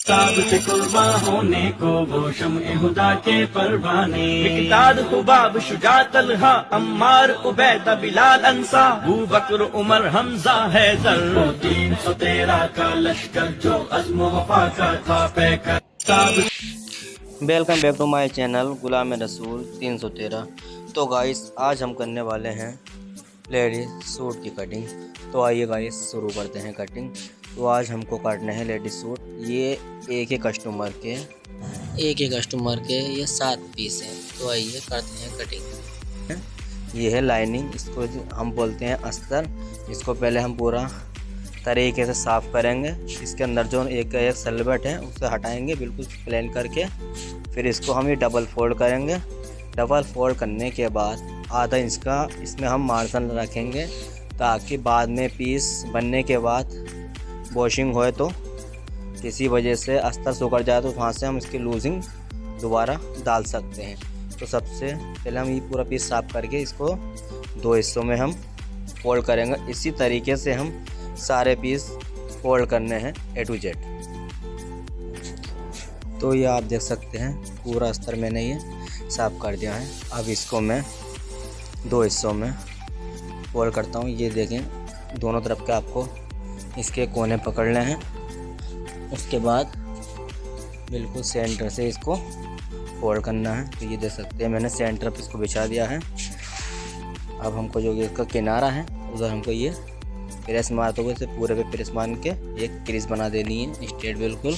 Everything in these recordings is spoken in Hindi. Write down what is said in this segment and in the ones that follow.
साब से कुर्बा होने को वो शम्ए हुदा के परवाने। मिकदाद हुबाब शुजा तलहा अम्मार उबैदा बिलाल अंसा अबू बकर उमर हमजा है जर। 313 का लश्कर जो अज़्म वफा का था पैकर। Welcome back to my channel Ghulam Rasool 313। तो गाइस आज हम करने वाले हैं लेडीज सूट की कटिंग। तो आइए गाइस शुरू करते हैं कटिंग। तो आज हमको काटने हैं लेडीज सूट। ये एक ही कस्टमर के ये 7 पीस हैं। तो आइए करते हैं कटिंग। ये है लाइनिंग, इसको हम बोलते हैं अस्तर। इसको पहले हम पूरा तरीके से साफ़ करेंगे। इसके अंदर जो एक सलवट है उसे हटाएंगे बिल्कुल प्लेन करके। फिर इसको हम ये डबल फोल्ड करेंगे। डबल फोल्ड करने के बाद आधा इंच का इसमें हम मार्जिन रखेंगे ताकि बाद में पीस बनने के बाद वॉशिंग होए तो किसी वजह से अस्तर सुखड़ जाए तो वहाँ से हम इसकी लूजिंग दोबारा डाल सकते हैं। तो सबसे पहले हम ये पूरा पीस साफ़ करके इसको 2 हिस्सों में हम फोल्ड करेंगे। इसी तरीके से हम सारे पीस फोल्ड करने हैं A to Z। तो ये आप देख सकते हैं पूरा अस्तर मैंने ये साफ़ कर दिया है। अब इसको मैं 2 हिस्सों में फोल्ड करता हूँ। ये देखें दोनों तरफ के आपको इसके कोने पकड़ने हैं। उसके बाद बिल्कुल सेंटर से इसको फोल्ड करना है। तो ये देख सकते हैं मैंने सेंटर पर इसको बिछा दिया है। अब हमको जो इसका किनारा है उधर हमको ये प्रेस मारते हुए इसे पूरे पे प्रेस मान के एक क्रीज बना देनी है स्ट्रेट बिल्कुल।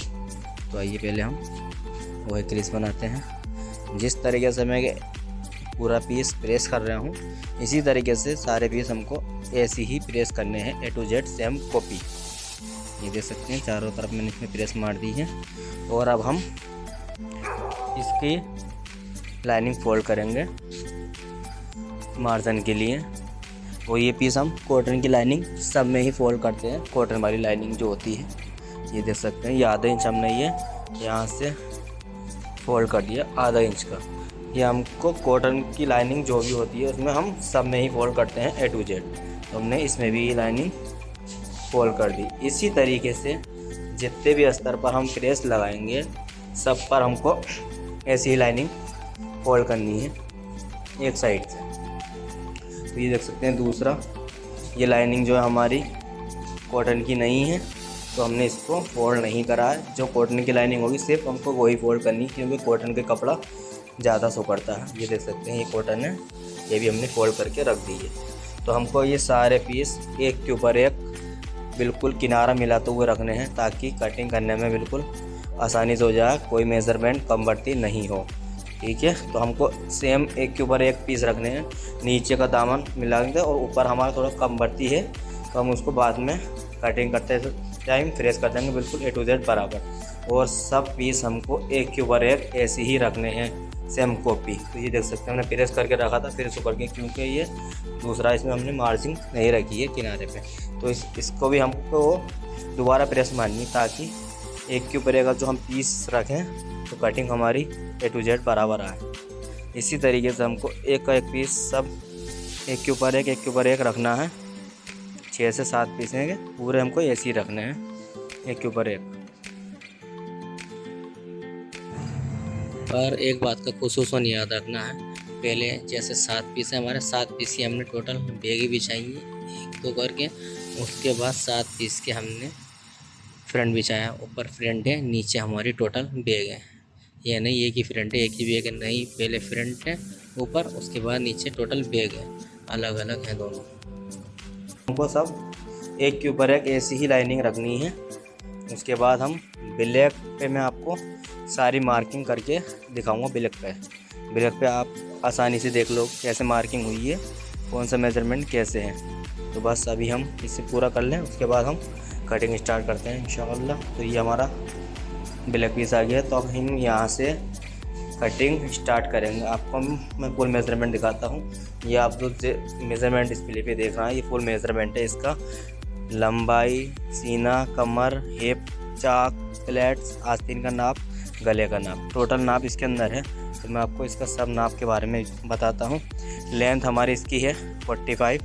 तो आइए पहले हम वही क्रीज बनाते हैं। जिस तरीके से मैं पूरा पीस प्रेस कर रहा हूँ इसी तरीके से सारे पीस हमको ऐसे ही प्रेस करने हैं A to Z same copy. ये देख सकते हैं चारों तरफ मैंने इसमें प्रेस मार दी है। और अब हम इसकी लाइनिंग फोल्ड करेंगे मार्जिन के लिए। वो ये पीस हम कॉटन की लाइनिंग सब में ही फोल्ड करते हैं। कॉटन वाली लाइनिंग जो होती है ये देख सकते हैं ये आधा इंच हमने ये यहाँ से फोल्ड कर दिया आधा इंच का। ये हमको कॉटन की लाइनिंग जो भी होती है उसमें हम सब में ही फोल्ड करते हैं A to Z। तो हमने इसमें भी ये लाइनिंग फोल्ड कर दी। इसी तरीके से जितने भी अस्तर पर हम प्रेस लगाएंगे सब पर हमको ऐसी ही लाइनिंग फोल्ड करनी है एक साइड से। तो ये देख सकते हैं दूसरा ये लाइनिंग जो है हमारी कॉटन की नहीं है तो हमने इसको फोल्ड नहीं करा है। जो कॉटन की लाइनिंग होगी सिर्फ हमको वही फोल्ड करनी है क्योंकि कॉटन के कपड़ा ज़्यादा सुखड़ता है। ये देख सकते हैं ये कॉटन है ये भी हमने फोल्ड करके रख दी है। तो हमको ये सारे पीस एक के ऊपर एक बिल्कुल किनारा मिलाते हुए रखने हैं ताकि कटिंग करने में बिल्कुल आसानी से हो जाए, कोई मेज़रमेंट कम बढ़ती नहीं हो। ठीक है, तो हमको सेम एक के ऊपर एक पीस रखने हैं। नीचे का दामन मिला देंगे और ऊपर हमारा थोड़ा कम बढ़ती है तो हम उसको बाद में कटिंग करते टाइम फ्रेश कर देंगे बिल्कुल A to Z बराबर। और सब पीस हमको एक के ऊपर एक ऐसे ही रखने हैं सेम कॉपी। तो ये देख सकते हैं हमने प्रेस करके रखा था फिर इसको करके क्योंकि ये दूसरा इसमें हमने मार्जिंग नहीं रखी है किनारे पे। तो इसको भी हमको दोबारा प्रेस मारनी ताकि एक के ऊपर एक जो हम पीस रखें तो कटिंग हमारी A to Z बराबर आए। इसी तरीके से हमको एक का एक पीस सब एक के ऊपर एक रखना है। 6 से 7 पीस हैं पूरे हमको ऐसे ही रखने हैं एक के ऊपर एक। पर एक बात का खुसूसन याद रखना है, पहले जैसे 7 पीस है हमारे 7 पीस की हमने टोटल बेगी बिछाई है 1-2 करके। उसके बाद 7 पीस के हमने फ्रंट बिछाया। ऊपर फ्रंट है नीचे हमारी टोटल बेग है। ये नहीं एक ही फ्रंट है एक ही बेग है, नहीं पहले फ्रंट है ऊपर उसके बाद नीचे टोटल बेग है, अलग अलग है दोनों। हमको सब एक के ऊपर एक ऐसी ही लाइनिंग रखनी है। उसके बाद हम ब्लैक पे मैं आपको सारी मार्किंग करके दिखाऊंगा। ब्लैक पे आप आसानी से देख लो कैसे मार्किंग हुई है, कौन सा मेजरमेंट कैसे है। तो बस अभी हम इसे पूरा कर लें उसके बाद हम कटिंग स्टार्ट करते हैं इंशाअल्लाह। तो ये हमारा ब्लैक पीस आ गया तो अब हम यहाँ से कटिंग स्टार्ट करेंगे। आपको मैं फुल मेजरमेंट दिखाता हूँ। ये आप जो मेजरमेंट डिस्प्ले पे देख रहे हैं ये फुल मेजरमेंट है इसका। लंबाई, सीना, कमर, हिप, चाक, प्लेट्स, आस्तीन का नाप, गले का नाप, टोटल नाप इसके अंदर है। तो मैं आपको इसका सब नाप के बारे में बताता हूँ। लेंथ हमारी इसकी है 45,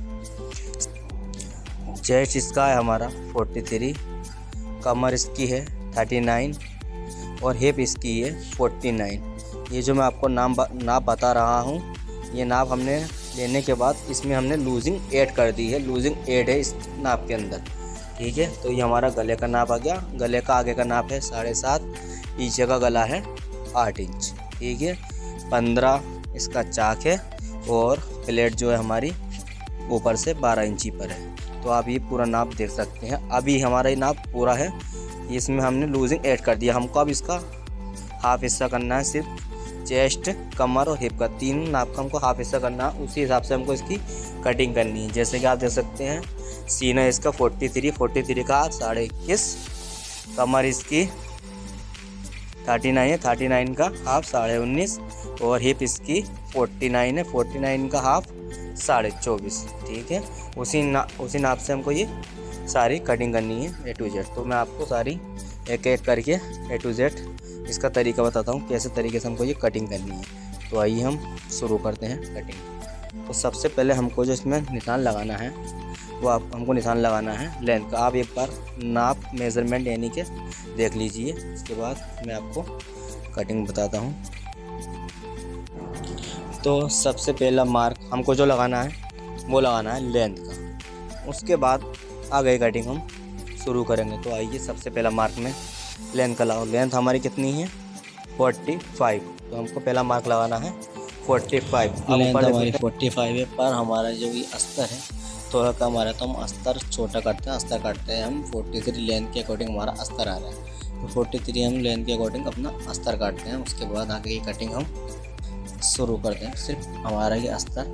चेस्ट इसका है हमारा 43, कमर इसकी है 39, और हिप इसकी है 49। ये जो मैं आपको नाप बता रहा हूँ, ये नाप हमने लेने के बाद इसमें हमने लूजिंग ऐड कर दी है। लूजिंग ऐड है इस नाप के अंदर, ठीक है। तो ये हमारा गले का नाप आ गया। गले का आगे का नाप है 7.5, पीछे का गला है 8 इंच, ठीक है। 15 इसका चाक है और प्लेट जो है हमारी ऊपर से 12 इंची पर है। तो आप ये पूरा नाप देख सकते हैं। अभी हमारा ये नाप पूरा है, इसमें हमने लूजिंग ऐड कर दिया। हमको अब इसका हाफ हिस्सा करना है, सिर्फ चेस्ट, कमर और हिप का 3 नाप का हमको हाफ हिस्सा करना है। उसी हिसाब से हमको इसकी कटिंग करनी है। जैसे कि आप देख सकते हैं, सीना इसका 43 का 21.5, कमर इसकी 39 है, 39 का हाफ 19.5 और हिप इसकी 49 है, 49 का हाफ 24.5, ठीक है। उसी नाप से हमको ये सारी कटिंग करनी है A to Z। तो मैं आपको सारी एक एक करके A to Z इसका तरीका बताता हूँ, कैसे तरीके से हमको ये कटिंग करनी है। तो आइए हम शुरू करते हैं कटिंग। तो सबसे पहले हमको जो इसमें निशान लगाना है, वो हमको निशान लगाना है लेंथ का। आप एक बार नाप मेज़रमेंट यानी कि देख लीजिए, उसके बाद मैं आपको कटिंग बताता हूँ। तो सबसे पहला मार्क हमको जो लगाना है वो लगाना है लेंथ का। उसके बाद आगे कटिंग हम शुरू करेंगे। तो आइए सबसे पहला मार्क में लेंथ का लगाओ। लेंथ हमारी कितनी है 45, तो हमको पहला मार्क लगाना है 45। लेंथ हमारी 45 है, पर हमारा जो ये अस्तर है थोड़ा कम आ रहा है, तो हम अस्तर छोटा करते हैं। अस्तर काटते हैं हम 43 लेंथ के अकॉर्डिंग हमारा अस्तर आ रहा है, तो 43 हम लेंथ के अकॉर्डिंग अपना अस्तर काटते हैं। उसके बाद आगे की कटिंग हम शुरू करते हैं। सिर्फ हमारा ये अस्तर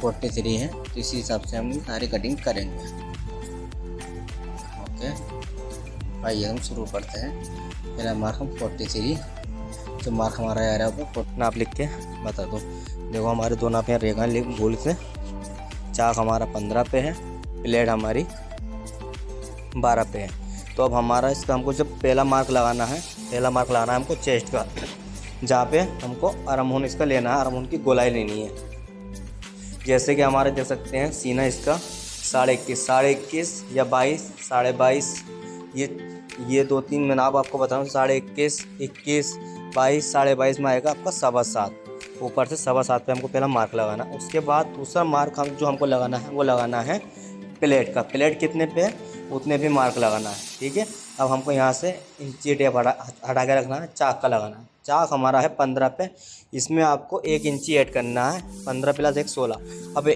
43 है, तो इसी हिसाब से हम सारी कटिंग करेंगे। ओके, आइए हम शुरू करते हैं। पहला मार्क हम 43, जो मार्क हमारा आ रहा है वो नाप लिख के बता दो। देखो हमारे दो नाप यहाँ रेखा लिख भूल से। चाक हमारा 15 पे है, प्लेट हमारी 12 पे है। तो अब हमारा इसका हमको जब पहला मार्क लगाना है, पहला मार्क लगाना है हमको चेस्ट का, जहाँ पे हमको आर्महोल इसका लेना है, आर्महोल की गोलाई लेनी है। जैसे कि हमारे देख सकते हैं सीना इसका 21.5 या 22, 22.5, ये 2-3 मैं नाप आपको बता रहा हूँ। 21.5, 21, 22, 22.5 में आएगा आपका 7.25। ऊपर से 7.25 पे हमको पहला मार्क लगाना है। उसके बाद दूसरा मार्क जो हमको लगाना है वो लगाना है प्लेट का। प्लेट कितने पे है उतने पे मार्क लगाना है, ठीक है। अब हमको यहाँ से इंची टेप हटा के रखना है, चाक का लगाना है। चाक हमारा है 15 पे, इसमें आपको 1 इंची ऐड करना है। 15 + 1 16। अब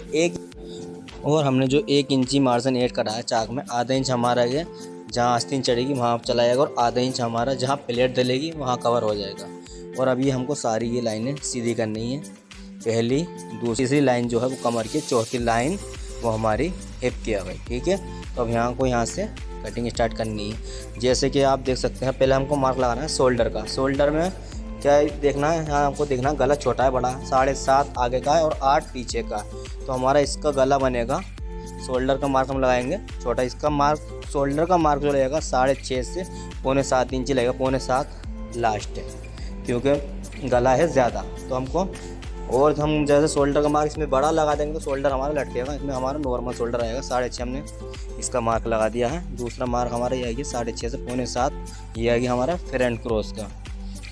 और हमने जो 1 इंची मार्जिन ऐड करा है चाक में, आधा इंच हमारा ये जहाँ आस्तीन चढ़ेगी वहाँ आप चला जाएगा, और आधा इंच हमारा जहाँ प्लेट डलेगी वहाँ कवर हो जाएगा। और अभी हमको सारी ये लाइनें सीधी करनी है। पहली, दूसरी लाइन जो है वो कमर की, चौथी लाइन वो हमारी हिप की आ गई, ठीक है। तो अब यहाँ से कटिंग स्टार्ट करनी है। जैसे कि आप देख सकते हैं, पहले हमको मार्क लगाना है शोल्डर का। शोल्डर में क्या देखना है, यहाँ हमको देखना है गला छोटा है बड़ा है। 7.5 आगे का है और 8 पीछे का है। तो हमारा इसका गला बनेगा, शोल्डर का मार्क हम लगाएंगे छोटा। इसका मार्क, शोल्डर का मार्क जो लगेगा 6.5 से 6.25 इंच लगेगा। 6.25 लास्ट है, क्योंकि गला है ज़्यादा। तो हमको, और हम जैसे शोल्डर का मार्क इसमें बड़ा लगा देंगे तो शोल्डर हमारा लटकेगा। इसमें हमारा नॉर्मल शोल्डर आएगा 6.5। हमने इसका मार्क लगा दिया है। दूसरा मार्क हमारा ये आएगी 6.5 से 6.25, ये आएगी हमारा फ्रंट क्रॉस का।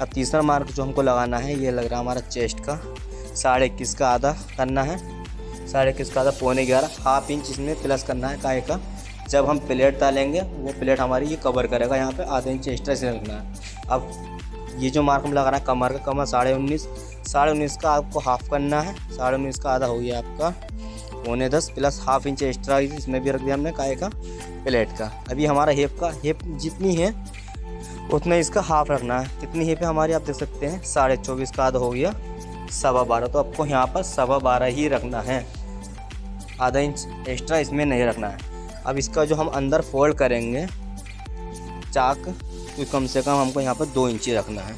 अब तीसरा मार्क जो हमको लगाना है ये लग रहा है हमारा चेस्ट का। 21.5 का आधा करना है, 21.5 का आधा 11.25, हाफ इंच इसमें प्लस करना है। काहे का, जब हम प्लेट डालेंगे वो प्लेट हमारी ये कवर करेगा, यहाँ पे आधा इंच एक्स्ट्रा से रखना है। अब ये जो मार्क हम लगा रहा है कमर का, कमर 19.5 का आपको हाफ करना है। 19.5 का आधा हो गया आपका 9.10 प्लस हाफ इंच एक्स्ट्रा इसमें भी रख दिया हमने काहे का, प्लेट का। अभी हमारा हिप जितनी है उतना इसका हाफ रखना है। कितनी हिप है हमारी आप देख सकते हैं, 24.5 का आधा हो गया 12.25। तो आपको यहाँ पर 12.25 ही रखना है, आधा इंच एक्स्ट्रा इसमें नहीं रखना है। अब इसका जो हम अंदर फोल्ड करेंगे चाक, तो कम से कम हमको यहाँ पर 2 इंची रखना है।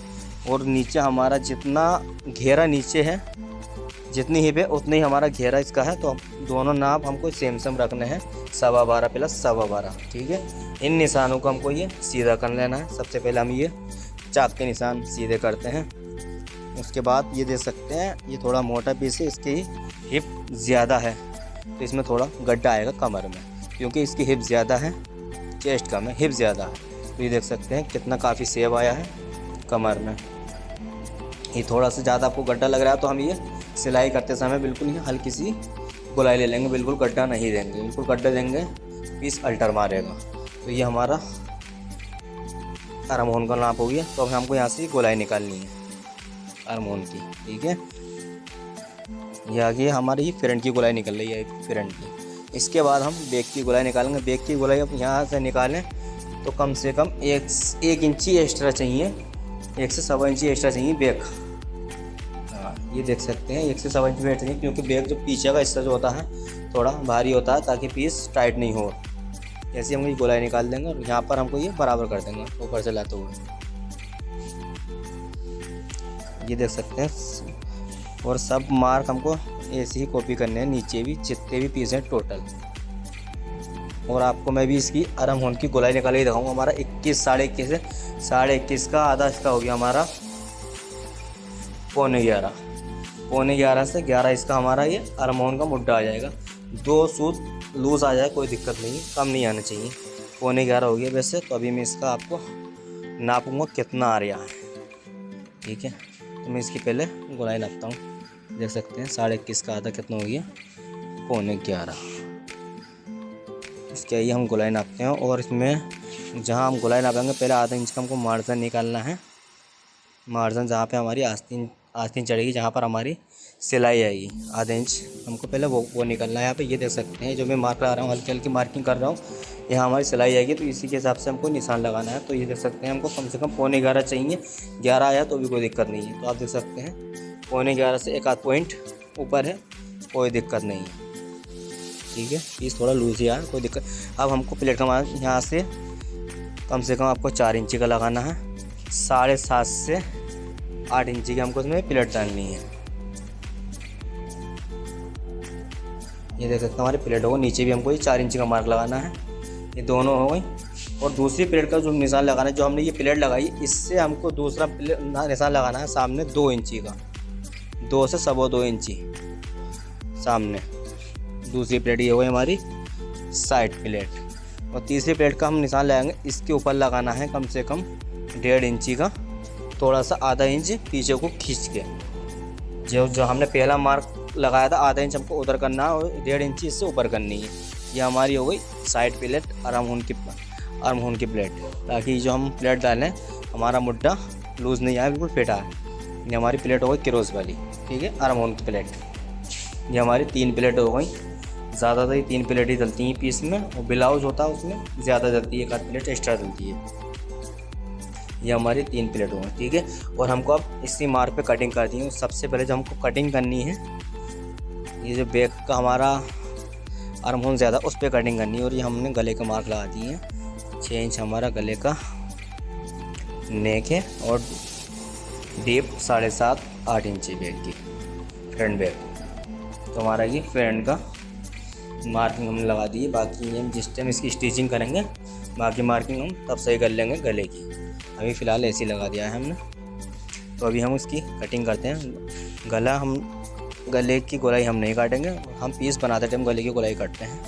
और नीचे हमारा जितना घेरा नीचे है, जितनी हिप है उतनी ही हमारा घेरा इसका है। तो दोनों नाप हमको सेम रखने हैं, 12.25 + 12.25, ठीक है। इन निशानों को हमको ये सीधा कर लेना है। सबसे पहले हम ये चाक के निशान सीधे करते हैं। उसके बाद ये देख सकते हैं ये थोड़ा मोटा पीस है, इसकी हिप ज़्यादा है तो इसमें थोड़ा गड्ढा आएगा कमर में, क्योंकि इसकी हिप ज़्यादा है, चेस्ट कम है, हिप ज़्यादा है। तो ये देख सकते हैं कितना काफ़ी सेव आया है। कमर में। ये थोड़ा सा ज़्यादा आपको गड्ढा लग रहा है तो हम ये सिलाई करते समय बिल्कुल ही हल्की सी गोलाई ले लेंगे, बिल्कुल गड्ढा नहीं देंगे। बिल्कुल गड्ढा देंगे पीस अल्टर मारेगा। तो ये हमारा आर्म होल का नाप हो गया। तो अब हमको यहाँ से गोलाई निकालनी है आर्म होल की, ठीक है। ये आगे हमारी फ्रंट की गोलाई निकल रही है, फ्रंट की। इसके बाद हम बैक की गोलाई निकालेंगे। बैक की गोलाई अब यहाँ से निकालें तो कम से कम एक इंची एक्स्ट्रा चाहिए, 1 से 1.25 इंची एक्स्ट्रा चाहिए बैक। हाँ, ये देख सकते हैं 1 से 1.25 इंची बैक चाहिए, क्योंकि बैक जो पीछे का हिस्सा जो होता है थोड़ा भारी होता है, ताकि पीस टाइट नहीं हो। जैसे हम ये गोलाई निकाल देंगे और यहाँ पर हमको ये बराबर कर देंगे ऊपर से लाते हुए, ये देख सकते हैं। और सब मार्क हमको ऐसे ही कॉपी करने हैं, नीचे भी जितने भी पीस हैं टोटल। और आपको मैं भी इसकी आर्म होल की गोलाई निकाल के दिखाऊंगा। हमारा 21 साढ़े 21 है, 21.5 का आधा इसका हो गया हमारा 11.25। 11.25 से 11 इसका हमारा ये आर्म होल का मुड्ढा आ जाएगा। 2 सूत लूज़ आ जाए कोई दिक्कत नहीं, कम नहीं आना चाहिए। 11.25 हो गया वैसे। तो अभी मैं इसका आपको नापूंगा कितना आ रहा है, ठीक है। तो मैं इसकी पहले गोलाई नापता हूँ। देख सकते हैं 21.5 का आधा कितना हो गया 11.25। इसके आइए हम गोलाई नापते हैं। और इसमें जहाँ हम गोलाई नापेंगे पहले आधा इंच का हमको मार्जिन निकालना है। मार्जिन जहाँ पे हमारी आस्तीन चढ़ेगी, जहाँ पर हमारी सिलाई आएगी, आधा इंच हमको पहले वो निकालना है। यहाँ पे ये देख सकते हैं जो मैं मार्क लगा रहा हूँ, हल्की हल्की मार्किंग कर रहा हूँ। यहाँ हमारी सिलाई आएगी तो इसी के हिसाब से हमको निशान लगाना है। तो ये देख सकते हैं हमको कम से कम 11.25 चाहिए। 11 आया तो भी कोई दिक्कत नहीं है। तो आप देख सकते हैं 11.25 से 1 आध पॉइंट ऊपर है, कोई दिक्कत नहीं है, ठीक है। पीस थोड़ा लूज ही आया, कोई दिक्कत। अब हमको प्लेट का मान यहाँ से कम आपको 4 इंची का लगाना है। 7.5 से 8 इंची की हमको इसमें प्लेट डालनी है। ये देख सकते हैं हमारी प्लेट होगा। नीचे भी हमको ये 4 इंची का मार्क लगाना है। ये दोनों हो गई। और दूसरी प्लेट का जो निशान लगाना है, जो हमने ये प्लेट लगाई, इससे हमको दूसरा निशान लगाना है सामने 2 इंची का, 2 से 2.25 इंची सामने। दूसरी प्लेट ये हो गई हमारी साइड प्लेट। और तीसरी प्लेट का हम निशान लगाएंगे, इसके ऊपर लगाना है कम से कम 1.5 इंची का, थोड़ा सा आधा इंच पीछे को खींच के। जो हमने पहला मार्क लगाया था आधा इंच हमको उधर करना है और 1.5 इंची इससे ऊपर करनी है। ये हमारी हो गई साइड प्लेट आर्म होल की प्लेट, ताकि जो हम प्लेट डालें हमारा मुड्ढा लूज़ नहीं आए, बिल्कुल फिट आए। ये हमारी प्लेट हो गई क्रॉस वाली, ठीक है, आर्म होल की प्लेट। ये हमारी 3 प्लेट हो गई। ज़्यादातर ये 3 प्लेट ही डलती हैं पीस में, और ब्लाउज होता है उसमें ज़्यादा डलती है, 1 आध प्लेट एक्स्ट्रा डलती है। ये हमारी 3 प्लेट हो गई, ठीक है। और हमको अब इसी मार्क पे कटिंग कर दी है। सबसे पहले जो हमको कटिंग करनी है, ये जो बैक का हमारा आर्म होल ज़्यादा उस पर कटिंग करनी है। और ये हमने गले का मार्क लगा दिए हैं। 6 इंच हमारा गले का नेक है और डीप 7.5-8 इंची बैक की फ्रंट बैक। तो हमारा ये फ्रंट का मार्किंग हमने लगा दी है। बाकी हम जिस टाइम इसकी स्टिचिंग करेंगे बाकी मार्किंग हम तब सही कर लेंगे गले की। अभी फ़िलहाल ऐसे ही लगा दिया है हमने। तो अभी हम उसकी कटिंग करते हैं। गले की गोलाई हम नहीं काटेंगे, हम पीस बनाते टाइम गले की गोलाई काटते हैं।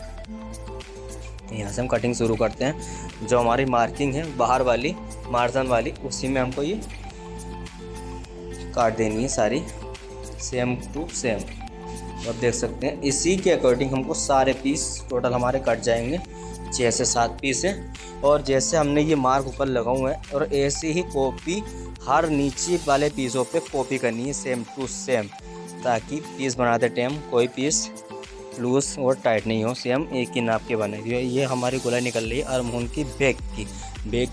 यहाँ से हम कटिंग शुरू करते हैं। जो हमारी मार्किंग है बाहर वाली मार्जिन वाली, उसी में हमको ये काट देनी है सारी, सेम टू सेम। अब देख सकते हैं इसी के अकॉर्डिंग हमको सारे पीस टोटल हमारे कट जाएंगे। 6 से 7 पीस है। और जैसे हमने ये मार्क ऊपर लगा हुआ है, और ऐसे ही कॉपी हर नीचे वाले पीसों पे कॉपी करनी है, सेम टू सेम, ताकि पीस बनाते टाइम कोई पीस लूज और टाइट नहीं हो, सेम एक ही नाप के बने। ये हमारी गोलाई निकल रही है आर्म होल की बैक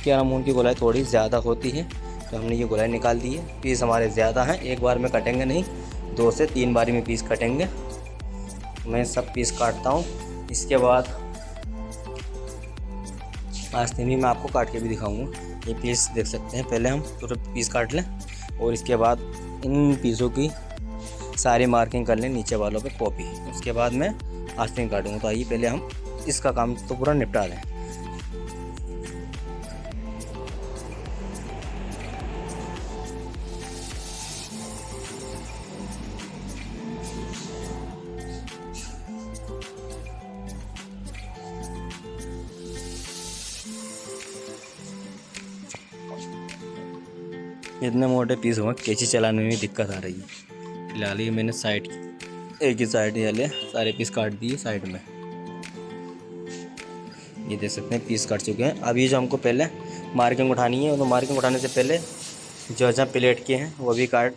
की आर्म होल की गोलाई थोड़ी ज़्यादा होती है, तो हमने ये गोलाई निकाल दी है। पीस हमारे ज़्यादा हैं, एक बार में कटेंगे नहीं, 2 से 3 बारी में पीस कटेंगे। मैं सब पीस काटता हूँ। इसके बाद आस्ते में मैं आपको काट के भी दिखाऊंगा। ये पीस देख सकते हैं, पहले हम पूरा पीस काट लें और इसके बाद इन पीसों की सारी मार्किंग कर लें नीचे वालों पे कॉपी। उसके बाद मैं आस्तीन काटूँगा। तो आइए पहले हम इसका काम तो पूरा निपटा दें। इतने मोटे पीस हुए कैंची चलाने में दिक्कत आ रही है। फिलहाल ये मैंने साइड एक ही साइड वाले सारे पीस काट दिए साइड में। ये देख सकते हैं पीस कट चुके हैं। अब ये जो हमको पहले मार्किंग उठानी है, तो मार्किंग उठाने से पहले जो जहाँ प्लेट के हैं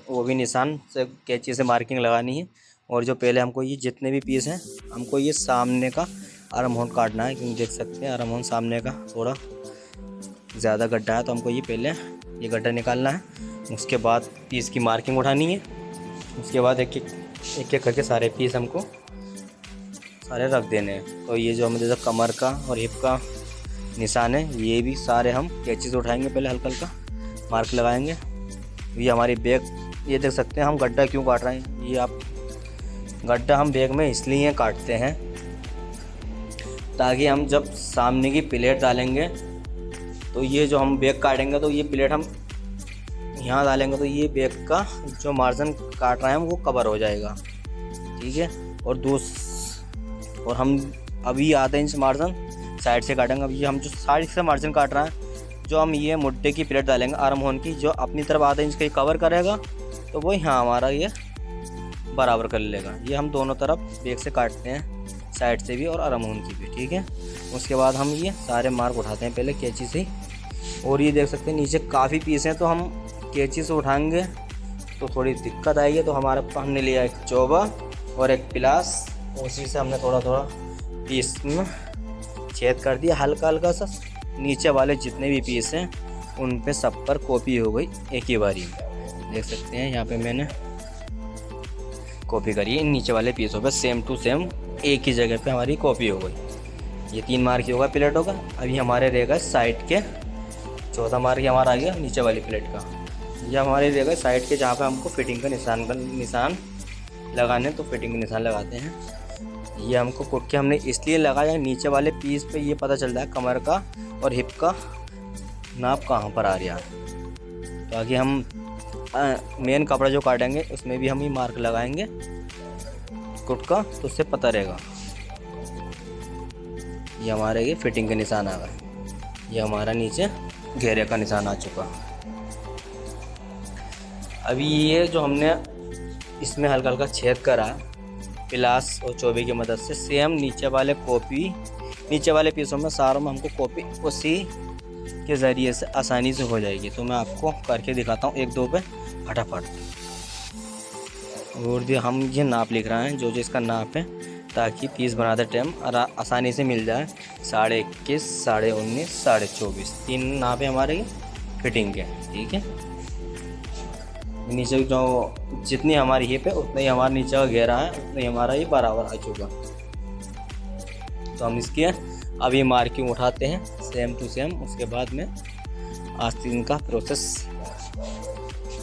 वो भी निशान से कैंची से मार्किंग लगानी है। और जो पहले हमको ये जितने भी पीस हैं हमको ये सामने का आर्म होल काटना है, क्योंकि देख सकते हैं आर्म होल सामने का थोड़ा ज़्यादा गड्ढा है, तो हमको ये पहले ये गड्ढा निकालना है। उसके बाद पीस की मार्किंग उठानी है। उसके बाद एक एक करके सारे पीस हमको सारे रख देने हैं। तो ये जो हमें जैसे कमर का और हिप का निशान है ये भी सारे हम कैंची से उठाएंगे, पहले हल्का हल्का मार्क लगाएंगे। ये हमारी बैग, ये देख सकते हैं हम गड्ढा क्यों काट रहे हैं। ये आप गड्ढा हम बैग में इसलिए काटते हैं ताकि हम जब सामने की प्लेट डालेंगे तो ये जो हम बैग काटेंगे तो ये प्लेट हम यहाँ डालेंगे तो ये बैग का जो मार्जिन काट रहे हैं वो कवर हो जाएगा, ठीक है। और हम अभी आधा इंच मार्जिन साइड से काटेंगे। अब ये हम जो साइड से मार्जिन काट रहे हैं, जो हम ये मुड्ढे की प्लेट डालेंगे आर्म होल की, जो अपनी तरफ आधा इंच का कवर करेगा तो वो यहाँ हमारा ये बराबर कर लेगा। ये हम दोनों तरफ बैग से काटते हैं, साइड से भी और आर्म होल की भी, ठीक है। उसके बाद हम ये सारे मार्क उठाते हैं पहले कैंची से। और ये देख सकते हैं नीचे काफ़ी पीस हैं, तो हम कैंची से उठाएंगे तो थोड़ी दिक्कत आएगी। तो हमने लिया एक चौबा और एक पिलास, उसी से हमने थोड़ा थोड़ा पीस में छेद कर दिया हल्का हल्का सा। नीचे वाले जितने भी पीस हैं उन पे सब पर कॉपी हो गई एक ही बारी में। देख सकते हैं यहाँ पे मैंने कॉपी करी है नीचे वाले पीसों पे, सेम टू सेम एक ही जगह पे हमारी कॉपी हो गई। ये 3 मार्क ही होगा प्लेटों का। अभी हमारे रहेगा साइड के, चौथा मार्क हमारा आ गया नीचे वाली प्लेट का। ये हमारे रहेगा साइड के जहाँ पे हमको फिटिंग का निशान लगाने, तो फिटिंग का निशान लगाते हैं। ये हमको कुट के हमने इसलिए लगाया नीचे वाले पीस पे ये पता चलता है कमर का और हिप का नाप कहाँ पर आ रहा है। तो आगे हम मेन कपड़ा जो काटेंगे उसमें भी हम ये मार्क लगाएंगे कुट का, तो उससे पता रहेगा। ये हमारे ये फिटिंग के निशान आ गए। ये हमारा नीचे घेरे का निशान आ चुका। अभी ये जो हमने इसमें हल्का हल्का छेद करा पिलास और चौबे की मदद से, सेम नीचे वाले पीसों में सारों में हमको कॉपी उसी के ज़रिए से आसानी से हो जाएगी। तो मैं आपको करके दिखाता हूँ 1-2 पे फटाफट। और हम ये नाप लिख रहे हैं जो इसका नाप है, ताकि पीस बनाते टाइम आसानी से मिल जाए। 21.5, 19.5, 24.5 3 नाप है हमारे फिटिंग के, ठीक है। नीचे जो जितनी हमारी हिप है उतना ही हमारा नीचे का घेरा है, उतना ही हमारा ये बराबर आ चुका। तो हम इसकी अब ये मार्किंग उठाते हैं सेम टू सेम। उसके बाद में आस्तीन का प्रोसेस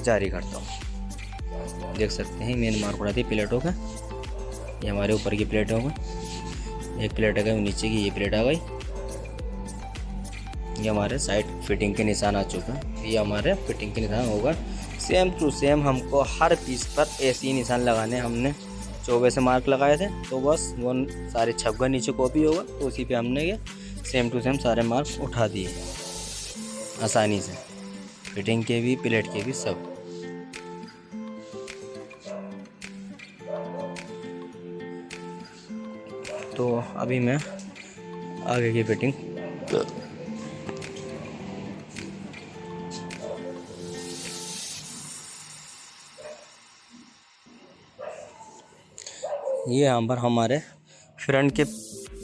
जारी करता हूँ। देख सकते हैं मेन मार्क उठाती है प्लेटों का। ये हमारे ऊपर की प्लेट हो गई, एक प्लेट आ गई, नीचे की ये प्लेट आ गई। ये हमारे साइड फिटिंग के निशान आ चुका है। ये हमारे फिटिंग के निशान होगा। सेम टू सेम हमको हर पीस पर ऐसे ही निशान लगाने। हमने चौबे से मार्क लगाए थे, तो बस वो सारे छपगा नीचे कॉपी होगा, तो उसी पे हमने ये सेम टू सेम सारे मार्क उठा दिए आसानी से, फिटिंग के भी प्लेट के भी सब। तो अभी मैं आगे की फिटिंग ये यहाँ पर हमारे फ्रंट के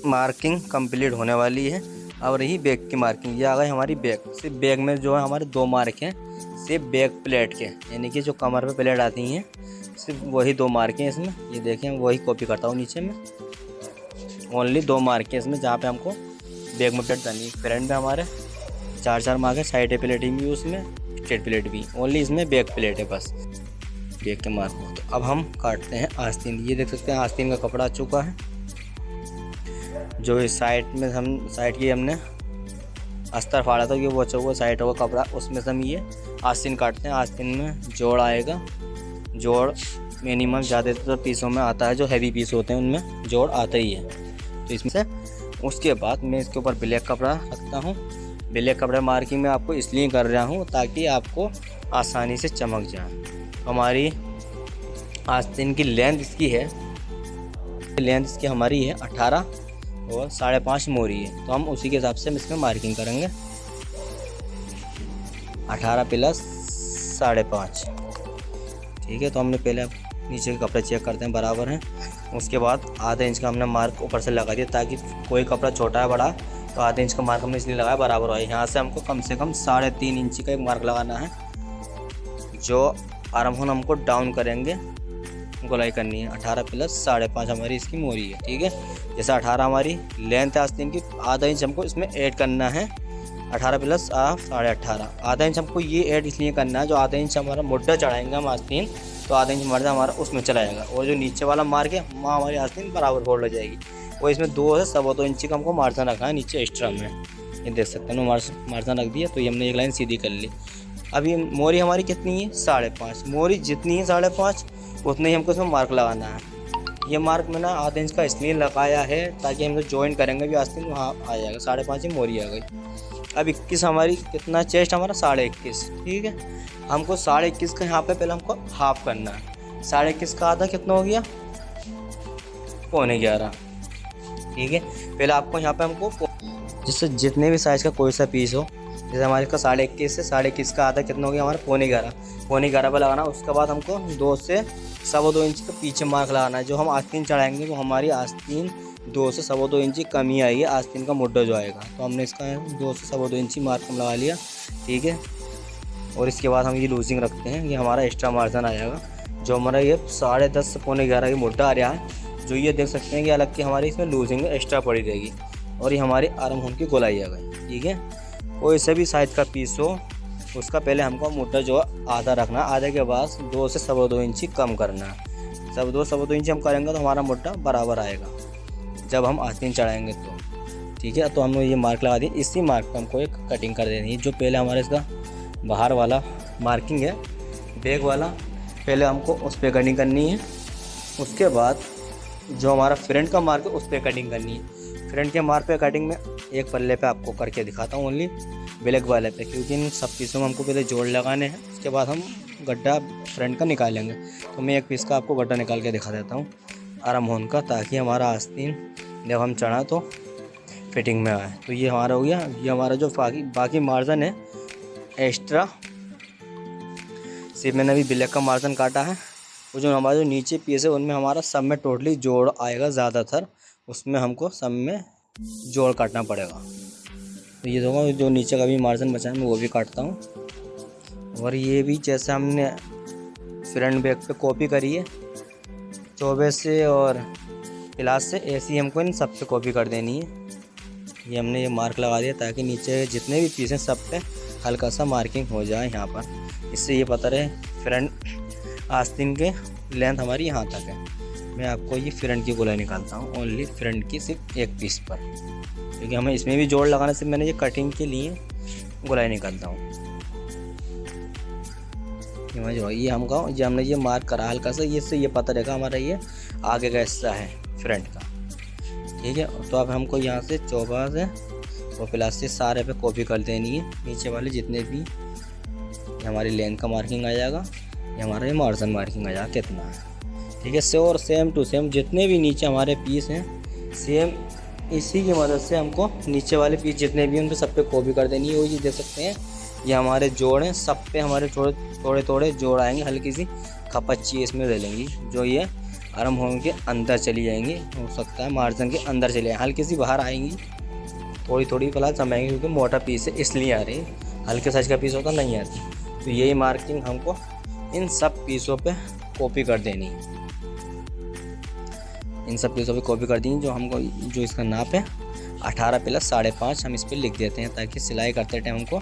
मार्किंग कंप्लीट होने वाली है। अब रही बैक की मार्किंग। ये आ गई हमारी बैक। सिर्फ बैक में जो है हमारे 2 मार्क हैं सिर्फ बैक प्लेट के, यानी कि जो कमर पे प्लेट आती हैं सिर्फ वही 2 मार्क हैं इसमें। ये देखें वही कॉपी करता हूँ नीचे में। ओनली 2 मार्क हैं इसमें जहाँ पे हमको बैक में प्लेट डालनी है। फ्रंट में हमारे 4 मार्क है, साइड प्लेट भी उसमें, स्ट्रेट प्लेट भी। ओनली इसमें बैक प्लेट है बस बैक के मार्क हो। तो अब हम काटते हैं आस्तीन। ये देख सकते हैं आस्तीन का कपड़ा आ चुका है। जो इस साइड में साइड की हमने अस्तर फाड़ा था, ये वो अच्छा हुआ साइड होगा कपड़ा, उसमें से हम ये आस्तीन काटते हैं। आस्तीन में जोड़ आएगा। जोड़ मिनिमम ज़्यादातर पीसों में आता है, जो हैवी पीस होते हैं उनमें जोड़ आता ही है। तो इसमें से उसके बाद मैं इसके ऊपर ब्लैक कपड़ा रखता हूँ। ब्लैक कपड़ा मार्किंग में आपको इसलिए कर रहा हूँ ताकि आपको आसानी से चमक जाए। हमारी आस्तीन की लेंथ इसकी है, लेंथ इसकी हमारी है 18 और 5.5 मोरी है, तो हम उसी के हिसाब से हम इसमें मार्किंग करेंगे। 18 प्लस 5.5, ठीक है। तो हमने पहले नीचे के कपड़े चेक करते हैं बराबर हैं, उसके बाद आधे इंच का हमने मार्क ऊपर से लगा दिया, ताकि कोई कपड़ा छोटा है बड़ा तो आधे इंच का मार्क हमने इसलिए लगाया बराबर हो। यहाँ से हमको कम से कम 3.5 इंची का एक मार्क लगाना है, जो आर्म होल हमको डाउन करेंगे, गोलाई करनी है। 18 प्लस 5.5 हमारी इसकी मोरी है, ठीक है। जैसे 18 हमारी लेंथ है आस्तीन की, आधा इंच हमको इसमें ऐड करना है। 18 प्लस 18.5, आधा इंच हमको ये ऐड इसलिए करना है, जो आधा इंच हमारा मुड्ढा चढ़ाएंगे हम आस्तीन, तो आधा इंच मर्दा हमारा उसमें चला जाएगा, और जो नीचे वाला मार्क है वहाँ हमारी आस्तीन बराबर फोल्ड हो जाएगी। और इसमें 2 से 2.25 इंची का हमको मार्जिन रखा है नीचे एक्स्ट्रा में, ये देख सकते हैं। मार्जिन रख दिया, तो ये हमने एक लाइन सीधी कर ली। अब ये मोरी हमारी कितनी है? 5.5। मोरी जितनी है 5.5 उतने ही हमको इसमें मार्क लगाना है। ये मार्क मैंने आधे इंच का इसलिए लगाया है ताकि हम जो ज्वाइन करेंगे भी आस्तीन वहाँ आ जाएगा। 5.5 ही मोरी आ गई। अब 21 हमारी कितना चेस्ट हमारा? 21.5, ठीक है। हमको 21.5 का यहाँ पे पहले हमको हाफ करना है। 21.5 का आधा कितना हो गया? 11.25, ठीक है। पहले आपको यहाँ पे हमको जिससे जितने भी साइज़ का कोई सा पीस हो, जैसे हमारे इसका 21.5 से 21.5 का आधा कितना हो गया हमारा? 11.25 पर लगाना। उसके बाद हमको 2 से 2.25 इंच का पीछे मार्क लगाना है। जो हम आस्तीन चढ़ाएंगे वो हमारी आस्तीन 2 से 2.25 इंच कम ही आएगी, आस्तीन का मुड्ढा जो आएगा। तो हमने इसका 2 से 2.25 इंच मार्क हम लगा लिया, ठीक है। और इसके बाद हम ये लूजिंग रखते हैं, ये हमारा एक्स्ट्रा मार्जिन आएगा। जो हमारा ये 10.5 से 11.25 की मुड्ढा आ रहा है, जो ये देख सकते हैं कि अलग की हमारी इसमें लूजिंग एक्स्ट्रा पड़ी रहेगी। और ये हमारी आर्म होल की गोलाई आ गई, ठीक है। कोई से भी साइज़ का पीस हो, उसका पहले हमको मुड्ढा जो आधा रखना, आधे के बाद 2 से 2.25 इंची कम करना है। जब 2-2.25 इंची हम करेंगे तो हमारा मुड्ढा बराबर आएगा जब हम आस्तीन चढ़ाएंगे तो, ठीक है। तो हमने ये मार्क लगा दिया। इसी मार्क पर हमको एक कटिंग कर देनी है। जो पहले हमारे इसका बाहर वाला मार्किंग है, बैक वाला, पहले हमको उस पर कटिंग करनी है। उसके बाद जो हमारा फ्रंट का मार्क है उस पर कटिंग करनी है। फ्रंट के मार्क पे कटिंग में एक पल्ले पे आपको करके दिखाता हूँ, ओनली ब्लैक वाले पे, क्योंकि इन सब पीसों में हमको पहले जोड़ लगाने हैं। उसके बाद हम गड्ढा फ्रंट का निकालेंगे। तो मैं एक पीस का आपको गड्ढा निकाल के दिखा देता हूँ आर्म होल का, ताकि हमारा आस्तीन जब हम चढ़ा तो फिटिंग में आए। तो ये हमारा हो गया। ये हमारा जो बाकी मार्जिन है एक्स्ट्रा, सिर्फ मैंने अभी ब्लैक का मार्जिन काटा है। वो जो हमारा जो नीचे पीस है उनमें हमारा सब में टोटली जोड़ आएगा ज़्यादातर, उसमें हमको सब में जोड़ काटना पड़ेगा। तो ये देखो, जो नीचे का भी मार्जिन बचा है मैं वो भी काटता हूँ। और ये भी जैसे हमने फ्रंट बैक पे कॉपी करी है 24 से और प्लास से, ऐसी हमको इन सब से कॉपी कर देनी है। ये हमने ये मार्क लगा दिया ताकि नीचे जितने भी पीस हैं सब पे हल्का सा मार्किंग हो जाए यहाँ पर। इससे ये पता रहे फ्रंट आस्तीन के लेंथ हमारी यहाँ तक है। मैं आपको ये फ्रंट की गोलाई निकालता हूँ, ओनली फ्रंट की सिर्फ एक पीस पर, क्योंकि हमें इसमें भी जोड़ लगाने से मैंने ये कटिंग के लिए गोलाई निकालता हूँ। ये हमने ये मार्क करा हल्का सा, ये से ये पता रहेगा हमारा ये आगे का हिस्सा है फ्रंट का, ठीक है। तो अब हमको यहाँ से 24 से और प्लस से सारे पे कॉपी कर देनी है। नीचे वाले जितने भी हमारी लेंथ का मार्किंग आ जाएगा, ये हमारा ये मार्जिन मार्किंग आ जाएगा कितना है, ठीक है। से और सेम टू सेम जितने भी नीचे हमारे पीस हैं, सेम इसी की मदद से हमको नीचे वाले पीस जितने भी हैं उन पर सब पे कॉपी कर देनी है। वो ये देख सकते हैं, ये हमारे जोड़ हैं, सब पे हमारे थोड़े जोड़ आएंगे। हल्की सी खपच्ची इसमें ले लेंगी, जो ये आर्म होल के अंदर चली जाएंगी। हो सकता है मार्जिन के अंदर चले जाएँ, हल्की सी बाहर आएंगी, थोड़ी फिलहाल समाएंगे, क्योंकि मोटा पीस है इसलिए आ रही है। हल्के साइज का पीस होता नहीं आती। तो यही मार्किंग हमको इन सब पीसों पे कॉपी कर देनी है। इन सब पीसों पे कॉपी कर दी, जो इसका नाप है 18 प्लस 5.5 हम इस पर लिख देते हैं, ताकि सिलाई करते टाइम हमको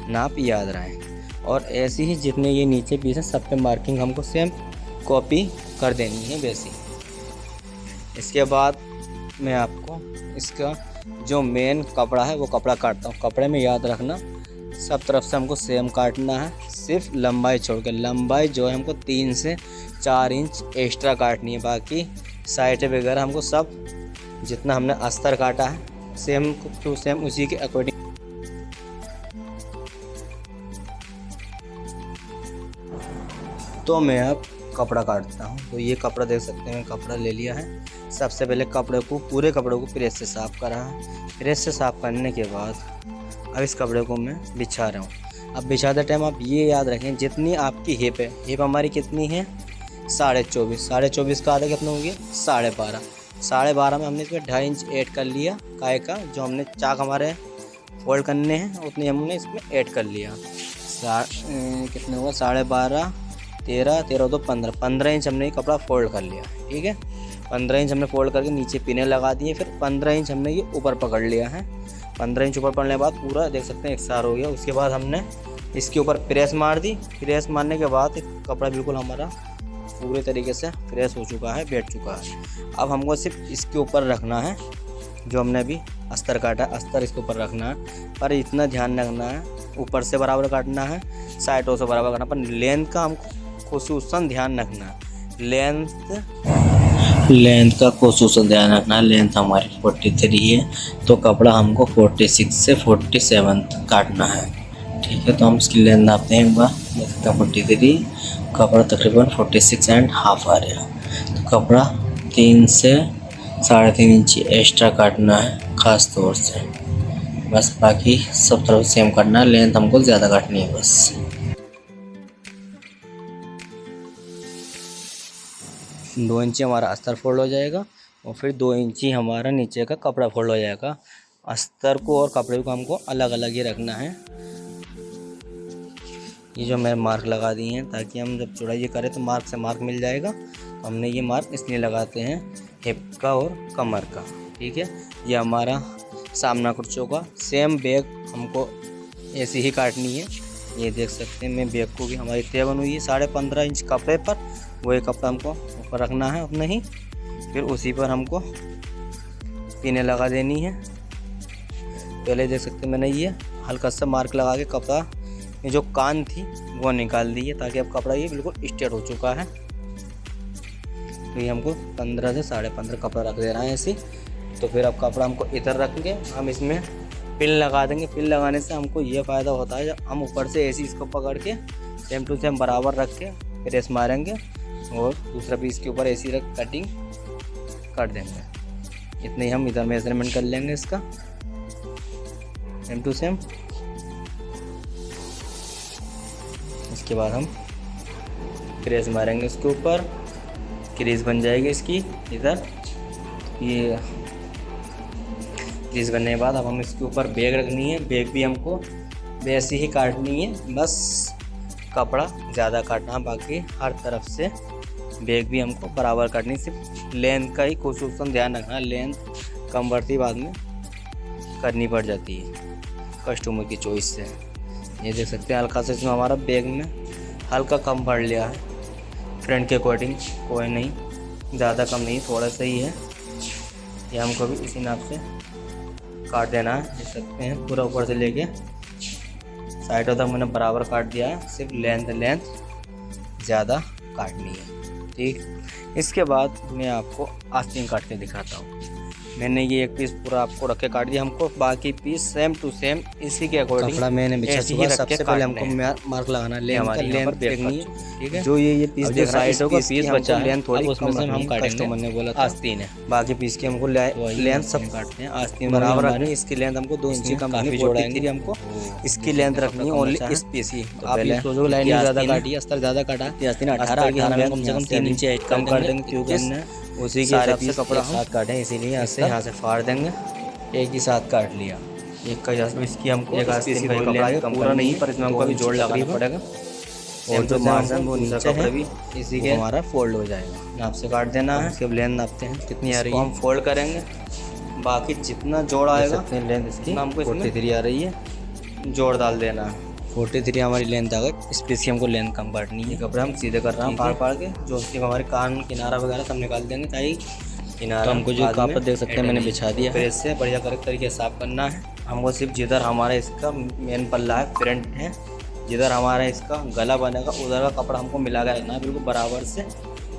नाप याद रहे। और ऐसे ही जितने ये नीचे पीस हैं सब पे मार्किंग हमको सेम कॉपी कर देनी है वैसी। इसके बाद मैं आपको इसका जो मेन कपड़ा है वो कपड़ा काटता हूँ। कपड़े में याद रखना सब तरफ से हमको सेम काटना है, सिर्फ लंबाई छोड़ के। लंबाई जो है हमको 3 से 4 इंच एक्स्ट्रा काटनी है। बाकी साइड वगैरह हमको सब जितना हमने अस्तर काटा है सेम टू सेम उसी के अकॉर्डिंग तो मैं अब कपड़ा काटता हूँ। तो ये कपड़ा देख सकते हैं, कपड़ा ले लिया है। सबसे पहले पूरे कपड़े को प्रेस से साफ़ करा है। प्रेस से साफ़ करने के बाद अब इस कपड़े को मैं बिछा रहा हूँ। अब बिछाते टाइम आप ये याद रखें, जितनी आपकी हिप है, हिप हमारी कितनी है 24.5, 24.5 का आधा कितना हो गया 12.5। 12.5 में हमने इसमें 2.5 इंच ऐड कर लिया काय का, जो हमने चाक हमारे फोल्ड करने हैं उतनी हमने इसमें ऐड कर लिया। कितने हुआ 12.5, 13 2 15 इंच हमने ये कपड़ा फोल्ड कर लिया। ठीक है, 15 इंच हमने फोल्ड करके नीचे पिने लगा दिए। फिर 15 इंच हमने ये ऊपर पकड़ लिया है। 15 इंच ऊपर पकड़ने के बाद पूरा देख सकते हैं एक सार हो गया। उसके बाद हमने इसके ऊपर प्रेस मार दी। प्रेस मारने के बाद कपड़ा बिल्कुल हमारा पूरे तरीके से फ्रेश हो चुका है, बैठ चुका है। अब हमको सिर्फ इसके ऊपर रखना है, जो हमने अभी अस्तर काटा, अस्तर इसके ऊपर रखना है। पर इतना ध्यान रखना है, ऊपर से बराबर काटना है, साइडों से बराबर काटना, पर लेंथ का हमको खुसूसन ध्यान रखना है। लेंथ का खुसूसन ध्यान रखना है। लेंथ हमारी 43 है, तो कपड़ा हमको 46 से 47 काटना है। ठीक है, तो हम इसकी लेंथ नापते हैं एक बार। देख सकते हैं 43, कपड़ा तकरीबन 46.5 आ रहा है। तो कपड़ा 3 से 3.5 इंच एक्स्ट्रा काटना है ख़ास तौर से। बस बाकी सब तरफ सेम करना है, लेंथ हमको ज़्यादा काटनी है बस। दो इंची हमारा अस्तर फोल्ड हो जाएगा और फिर 2 इंची हमारा नीचे का कपड़ा फोल्ड हो जाएगा। अस्तर को और कपड़े को हमको अलग अलग ही रखना है। ये जो मैंने मार्क लगा दिए हैं, ताकि हम जब चौड़ाई करें तो मार्क से मार्क मिल जाएगा। तो हमने ये मार्क इसलिए लगाते हैं हिप का और कमर का। ठीक है, ये हमारा सामना कुर्चों का सेम बैग हमको ऐसी ही काटनी है। ये देख सकते हैं, मैं बैग को भी हमारी तय बनी हुई है 15.5 इंच कपड़े पर। वो एक कपड़ा हमको ऊपर रखना है अपने ही, फिर उसी पर हमको पिने लगा देनी है। पहले देख सकते हैं मैंने ये हल्का सा मार्क लगा के कपड़ा में जो कान थी वो निकाल दी है, ताकि अब कपड़ा ये बिल्कुल स्ट्रेट हो चुका है। तो ये हमको 15 से 15.5 कपड़ा रख देना है ऐसे। तो फिर अब कपड़ा हमको इधर रखेंगे, हम इसमें पिन लगा देंगे। पिन लगाने से हमको ये फ़ायदा होता है, जब हम ऊपर से ऐसे इसको पकड़ के सेम टू सेम बराबर रख के प्रेस मारेंगे और दूसरा पीस के ऊपर ऐसी रख कटिंग कर देंगे। इतने ही हम इधर मेजरमेंट कर लेंगे इसका सेम टू सेम। इसके बाद हम प्रेस मारेंगे इसके ऊपर, क्रीज बन जाएगी इसकी इधर। ये क्रीज बनने के बाद अब हम इसके ऊपर बैग रखनी है। बैग भी हमको वैसी ही काटनी है, बस कपड़ा ज़्यादा काटना, बाकी हर तरफ से बैग भी हमको बराबर काटनी। सिर्फ लेंथ का ही खुसूसन ध्यान रखना, लेंथ कम बढ़ती बाद में करनी पड़ जाती है कस्टमर की चॉइस से। ये देख सकते हैं हल्का से इसमें हमारा बैग में हल्का कम पड़ लिया है फ्रंट के अकॉर्डिंग, कोई नहीं, ज़्यादा कम नहीं, थोड़ा सा ही है। ये हमको भी इसी नाप से काट देना है। देख सकते हैं पूरा ऊपर से लेके साइडों तक मैंने बराबर काट दिया है, सिर्फ लेंथ ज़्यादा काटनी है। ठीक, इसके बाद मैं आपको आस्तीन काट के दिखाता हूँ। मैंने ये एक पीस पूरा आपको रख के काट दिया, हमको बाकी पीस सेम टू सेम इसी के अकॉर्डिंग कपड़ा मैंने बिछा चुका। सबसे पहले हमको मार्क लगाना, लेंथ देखनी है। ठीक है, जो ये पीस देख रहा है, साइड का पीस बचा है, लेंथ थोड़ी उसमें से हम काटेंगे। कस्टमर ने बोला था आस्तीन है, बाकी पीस की हमको लेंथ सब काटते हैं। आस्तीन बराबर हमारे रखनी है। इसकी लेंथ हमको 2 इंच कम काफी रखनी, जोड़ाएंगे। 43 हमको इसकी लेंथ रखनी है ओनली इस पीस की। तो आप पहले ये सोचो लाइनिंग ज़्यादा आस्तीन है। काटी, अस्तर ज़्यादा काटा, आस्तीन 18 की हमें कम से कम 3 इंच ऐड कम कर देंगे, क्योंकि हमने उसी के सारे हिसाब से पीस कपड़ा एक साथ काटे, इसीलिए यहाँ से फाड़ देंगे। एक ही साथ काट लिया। एक का इसकी हमको एक आस्तीन आस्तीन का का कपड़ा लेंथ कम पूरा करनी नहीं, है, पर इसमें हमको अभी जोड़ लगाना तकरीबन। पड़ेगा। और जो मार्जिन वो नीचे कपड़ा है भी इसी के हमारा फोल्ड हो जाएगा। नाप से काट देना है। इसके लेंथ नापते हैं कितनी आ रही इसको है। हम फोल्ड करेंगे, बाकी जितना जोड़ आएगा लेंथ इसकी उतना हमको इसमें 43 आ रही है। जोड़ डाल देना है। 43 हमारी लेंथ आ गई। इस पीस की हमको लेंथ कम काटनी ये है। कपड़े हम सीधे कर रहे हैं फाड़ फाड़ के, जो उसके हमारे कान किनारा वगैरह सब निकाल देंगे, ताकि किनारा तो हमको जो बाद में कापड़ देख सकते हैं मैंने बिछा दिया है। प्रेस से बढ़िया करेक्ट तरीके से साफ करना है। हमको सिर्फ जिधर हमारा इसका मेन पल्ला है, फ्रंट है, जिधर हमारा इसका गला बनेगा उधर का कपड़ा हमको मिला के रखना है बिल्कुल बराबर से।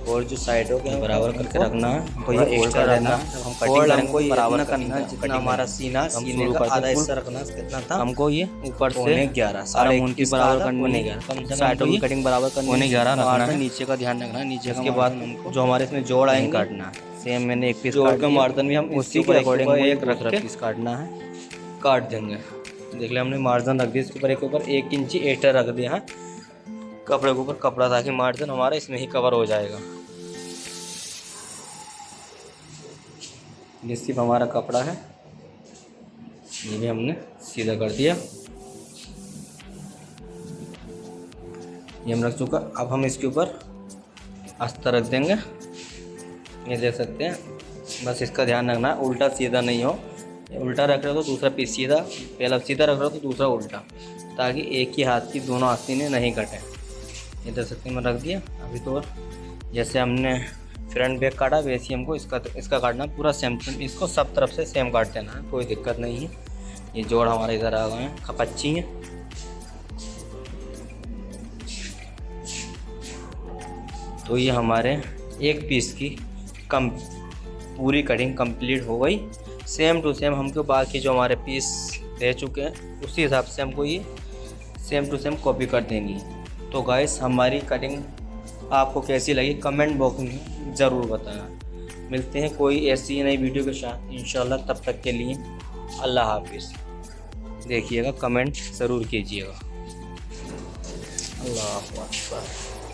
और जो साइडों के बराबर करके रखना है, तो ये फोल्ड कर देना। हम कटिंग हमको ये बराबर करना है, जितना हमारा सीना सीने का आधा हिस्सा रखना कितना था हमको, ये ऊपर से 11 साढ़े 29 बराबर करने का, साइडों की कटिंग बराबर करनी 11 रखना है। नीचे का ध्यान रखना है, नीचे के बाद हमको जो हमारे इसमें जोड़ आएंगे काटना है। सेम मैंने एक पीस जोड़ के मार्जिन भी हम उसी के अकॉर्डिंग एक रख पीस काटना है, काट देंगे। देख लिया हमने मार्जिन रख दिया, इसके ऊपर 1 इंची एक्स्ट्रा रख दिया है कपड़े के ऊपर कपड़ा, ताकि मार्जिन हमारा इसमें ही कवर हो जाएगा। ये सिर्फ हमारा कपड़ा है, ये भी हमने सीधा कर दिया, ये हम रख चुका। अब हम इसके ऊपर अस्तर रख देंगे, ये देख सकते हैं। बस इसका ध्यान रखना है उल्टा सीधा नहीं हो, उल्टा रख रहे हो तो दूसरा पीस सीधा, पहला सीधा रख रहे हो तो दूसरा उल्टा, ताकि एक ही हाथ की दोनों आस्तीनें नहीं कटें। ये देख सकते हैं, मैं रख दिया। अभी तो जैसे हमने फ्रंट बैक काटा वैसे ही हमको इसका काटना पूरा सेम, इसको सब तरफ से सेम काट देना है, कोई दिक्कत नहीं है। ये जोड़ हमारे इधर आ गए हैं, कपच्ची हैं। तो ये हमारे एक पीस की पूरी कटिंग कंप्लीट हो गई। सेम टू सेम हमको बाकी जो हमारे पीस रह चुके हैं उसी हिसाब से हमको ये सेम टू सेम कॉपी कर देनी है। तो गाइस हमारी कटिंग आपको कैसी लगी कमेंट बॉक्स में ज़रूर बताना। मिलते हैं कोई ऐसी नई वीडियो के साथ इंशाल्लाह, तब तक के लिए अल्लाह हाफिज़। देखिएगा, कमेंट ज़रूर कीजिएगा। अल्लाह अकबर।